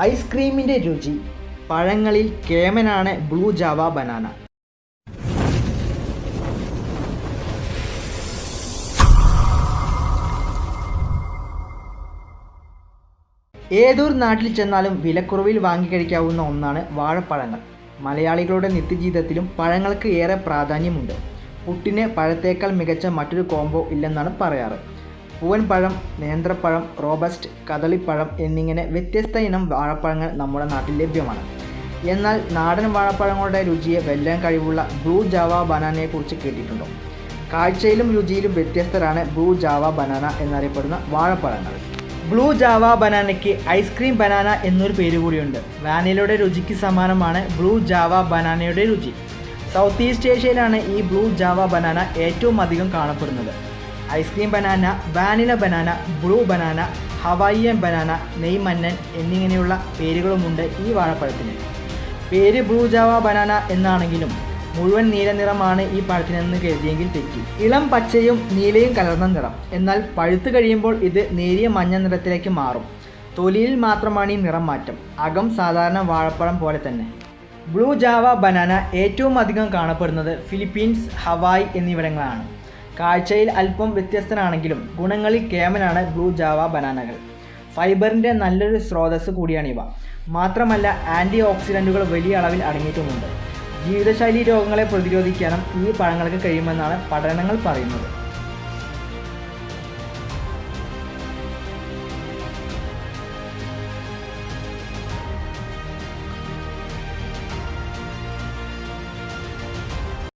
ഐസ്ക്രീമിൻ്റെ രുചി. പഴങ്ങളിൽ കേമനാണ് blue Java banana. ഏതൊരു നാട്ടിൽ ചെന്നാലും വിലക്കുറവിൽ വാങ്ങിക്കഴിക്കാവുന്ന ഒന്നാണ് വാഴപ്പഴങ്ങൾ. മലയാളികളുടെ നിത്യജീവിതത്തിലും പഴങ്ങൾക്ക് ഏറെ പ്രാധാന്യമുണ്ട്. പുട്ടിന് പഴത്തേക്കാൾ മികച്ച മറ്റൊരു കോംബോ ഇല്ലെന്നാണ് പറയാറ്. പൂവൻപഴം, നേന്ത്രപ്പഴം, റോബസ്റ്റ്, കദളിപ്പഴം എന്നിങ്ങനെ വ്യത്യസ്ത ഇനം വാഴപ്പഴങ്ങൾ നമ്മുടെ നാട്ടിൽ ലഭ്യമാണ്. എന്നാൽ നാടൻ വാഴപ്പഴങ്ങളുടെ രുചിയെ വെല്ലാൻ കഴിവുള്ള ബ്ലൂ ജാവ ബനാനയെക്കുറിച്ച് കേട്ടിട്ടുണ്ടോ? കാഴ്ചയിലും രുചിയിലും വ്യത്യസ്തരാണ് ബ്ലൂ ജാവ ബനാന എന്നറിയപ്പെടുന്ന വാഴപ്പഴങ്ങൾ. ബ്ലൂ ജാവ ബനാനയ്ക്ക് ഐസ്ക്രീം ബനാന എന്നൊരു പേര് കൂടിയുണ്ട്. വാനിലയുടെ രുചിക്ക് സമാനമാണ് ബ്ലൂ ജാവ ബനാനയുടെ രുചി. സൗത്ത് ഈസ്റ്റ് ഏഷ്യയിലാണ് ഈ ബ്ലൂ ജാവ ബനാന ഏറ്റവും അധികം കാണപ്പെടുന്നത്. Ice cream banana, vanilla banana, blue banana, Hawaiian banana, നെയ്മന്നൻ എന്നിങ്ങനെയുള്ള പേരുകളുമുണ്ട് ഈ വാഴപ്പഴത്തിന്. പേര് ബ്ലൂ ജാവ ബനാന എന്നാണെങ്കിലും മുഴുവൻ നീല നിറമാണ് ഈ പഴത്തിനെന്ന് കരുതിയെങ്കിൽ തെറ്റി. ഇളം പച്ചയും നീലയും കലർന്ന നിറം. എന്നാൽ പഴുത്ത് കഴിയുമ്പോൾ ഇത് നേരിയ മഞ്ഞ നിറത്തിലേക്ക് മാറും. തൊലിയിൽ മാത്രമാണ് ഈ നിറം മാറ്റം. അകം സാധാരണ വാഴപ്പഴം പോലെ തന്നെ. ബ്ലൂ ജാവ ബനാന ഏറ്റവും അധികം കാണപ്പെടുന്നത് ഫിലിപ്പീൻസ്, ഹവായ് എന്നിവിടങ്ങളാണ്. കാഴ്ചയിൽ അല്പം വ്യത്യസ്തനാണെങ്കിലും ഗുണങ്ങളിൽ കേമനാണ് ബ്ലൂ ജാവ ബനാനകൾ. ഫൈബറിൻ്റെ നല്ലൊരു സ്രോതസ്സ് കൂടിയാണിവ. മാത്രമല്ല ആൻറ്റി ഓക്സിഡൻറ്റുകൾ വലിയ അളവിൽ അടങ്ങിയിട്ടുമുണ്ട്. ജീവിതശൈലി രോഗങ്ങളെ പ്രതിരോധിക്കാനും ഈ പഴങ്ങൾക്ക് കഴിയുമെന്നാണ് പഠനങ്ങൾ പറയുന്നത്.